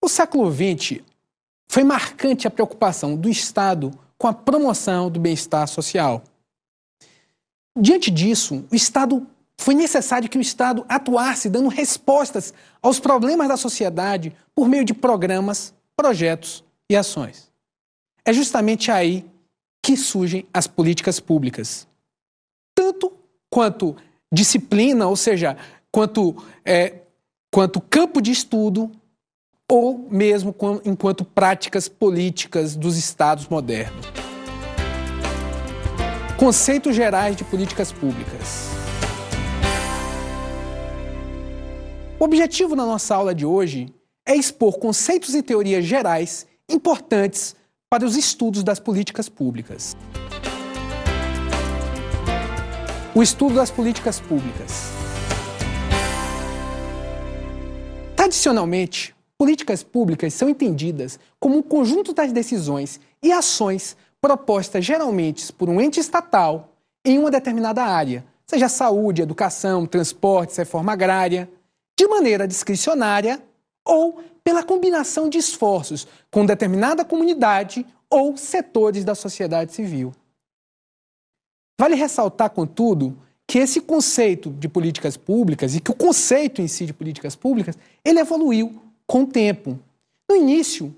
O século XX foi marcante a preocupação do Estado com a promoção do bem-estar social. Diante disso, foi necessário que o Estado atuasse dando respostas aos problemas da sociedade por meio de programas, projetos e ações. É justamente aí que surgem as políticas públicas. Tanto quanto disciplina, ou seja, quanto campo de estudo, ou mesmo enquanto práticas políticas dos Estados modernos. Conceitos gerais de políticas públicas. O objetivo da nossa aula de hoje é expor conceitos e teorias gerais importantes para os estudos das políticas públicas. O estudo das políticas públicas. Tradicionalmente, políticas públicas são entendidas como um conjunto das decisões e ações propostas geralmente por um ente estatal em uma determinada área, seja saúde, educação, transportes, reforma agrária, de maneira discricionária ou pela combinação de esforços com determinada comunidade ou setores da sociedade civil. Vale ressaltar, contudo, que esse conceito de políticas públicas e que o conceito em si de políticas públicas, ele evoluiu com o tempo. No início,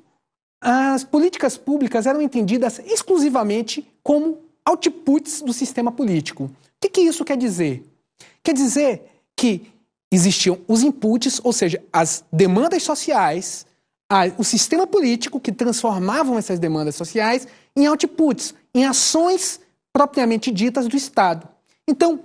as políticas públicas eram entendidas exclusivamente como outputs do sistema político. O que isso quer dizer? Quer dizer que existiam os inputs, ou seja, as demandas sociais, o sistema político que transformavam essas demandas sociais em outputs, em ações propriamente ditas do Estado. Então,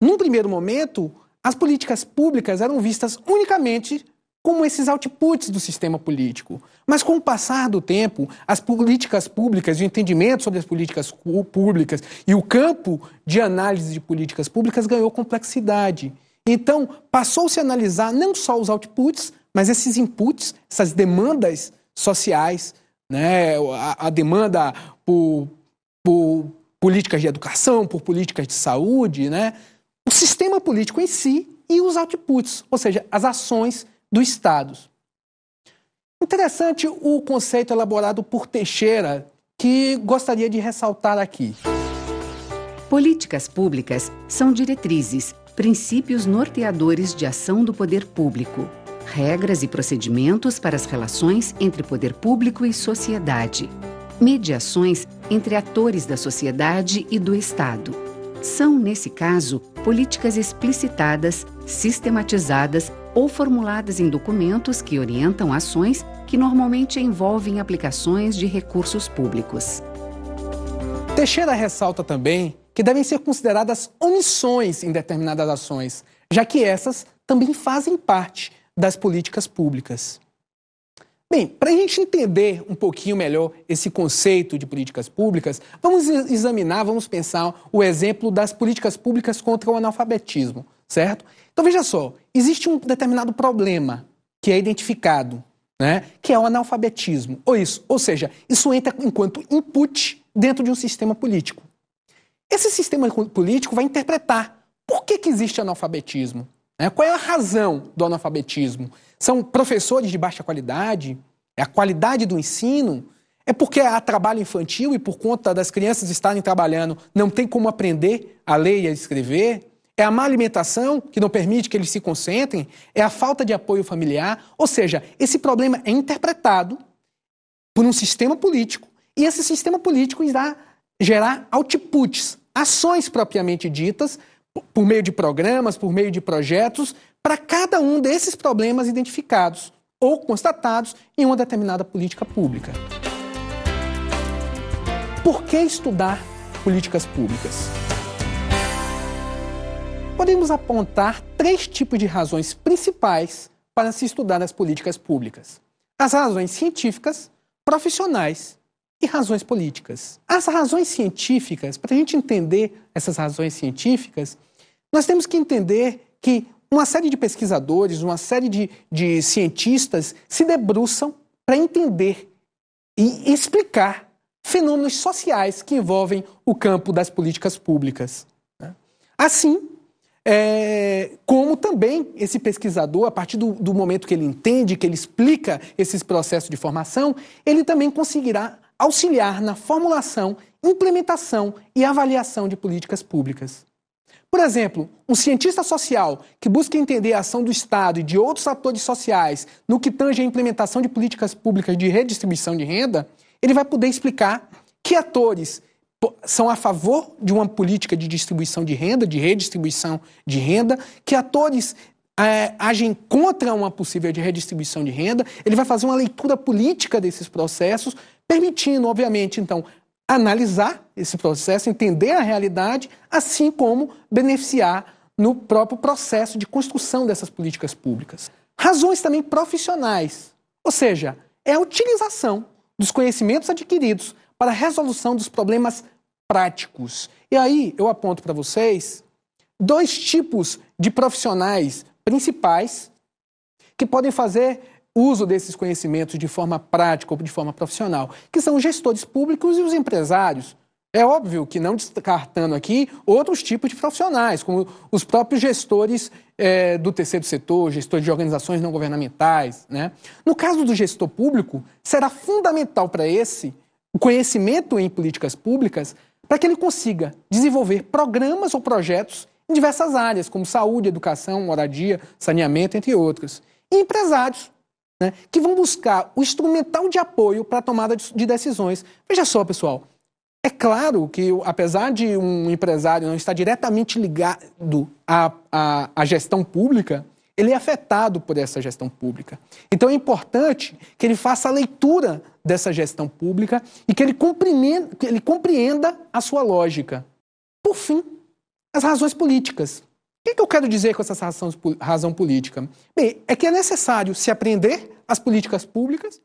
num primeiro momento, as políticas públicas eram vistas unicamente como esses outputs do sistema político. Mas com o passar do tempo, as políticas públicas e o entendimento sobre as políticas públicas e o campo de análise de políticas públicas ganhou complexidade. Então, passou-se a analisar não só os outputs, mas esses inputs, essas demandas sociais, né? A demanda por políticas de educação, por políticas de saúde, né? O sistema político em si e os outputs, ou seja, as ações do Estado. Interessante o conceito elaborado por Teixeira, que gostaria de ressaltar aqui. Políticas públicas são diretrizes, princípios norteadores de ação do poder público, regras e procedimentos para as relações entre poder público e sociedade, mediações entre atores da sociedade e do Estado. São, nesse caso, políticas explicitadas, sistematizadas ou formuladas em documentos que orientam ações que normalmente envolvem aplicações de recursos públicos. Teixeira ressalta também que devem ser consideradas omissões em determinadas ações, já que essas também fazem parte das políticas públicas. Bem, para a gente entender um pouquinho melhor esse conceito de políticas públicas, vamos pensar o exemplo das políticas públicas contra o analfabetismo, certo? Então veja só, existe um determinado problema que é identificado, né, que é o analfabetismo, ou seja, isso entra enquanto input dentro de um sistema político. Esse sistema político vai interpretar por que existe analfabetismo, né? Qual é a razão do analfabetismo? São professores de baixa qualidade? É a qualidade do ensino? É porque há trabalho infantil e por conta das crianças estarem trabalhando não tem como aprender a ler e a escrever? É a má alimentação que não permite que eles se concentrem? É a falta de apoio familiar? Ou seja, esse problema é interpretado por um sistema político e esse sistema político irá gerar outputs, ações propriamente ditas, por meio de programas, por meio de projetos, para cada um desses problemas identificados ou constatados em uma determinada política pública. Por que estudar políticas públicas? Podemos apontar 3 tipos de razões principais para se estudar as políticas públicas: as razões científicas, profissionais e razões políticas. As razões científicas, para a gente entender essas razões científicas, nós temos que entender que uma série de pesquisadores, uma série de cientistas se debruçam para entender e explicar fenômenos sociais que envolvem o campo das políticas públicas. Assim, como também esse pesquisador, a partir do momento que ele entende, que ele explica esses processos de formação, ele também conseguirá auxiliar na formulação, implementação e avaliação de políticas públicas. Por exemplo, um cientista social que busca entender a ação do Estado e de outros atores sociais no que tange a implementação de políticas públicas de redistribuição de renda, ele vai poder explicar que atores são a favor de uma política de distribuição de renda, de redistribuição de renda, que atores agem contra uma possível de redistribuição de renda. Ele vai fazer uma leitura política desses processos, permitindo, obviamente, então, analisar esse processo, entender a realidade, assim como beneficiar no próprio processo de construção dessas políticas públicas. Razões também profissionais, ou seja, é a utilização dos conhecimentos adquiridos para a resolução dos problemas práticos. E aí eu aponto para vocês 2 tipos de profissionais principais que podem fazer uso desses conhecimentos de forma prática ou de forma profissional, que são os gestores públicos e os empresários. É óbvio que não descartando aqui outros tipos de profissionais, como os próprios gestores do terceiro setor, gestores de organizações não governamentais, né? No caso do gestor público, será fundamental para esse o conhecimento em políticas públicas para que ele consiga desenvolver programas ou projetos em diversas áreas, como saúde, educação, moradia, saneamento, entre outras. E empresários, né, que vão buscar o instrumental de apoio para a tomada de decisões. Veja só, pessoal, é claro que, apesar de um empresário não estar diretamente ligado à gestão pública, ele é afetado por essa gestão pública. Então é importante que ele faça a leitura dessa gestão pública e que ele compreenda a sua lógica. Por fim, as razões políticas. O que eu quero dizer com essa razão política? Bem, é que é necessário se aprender as políticas públicas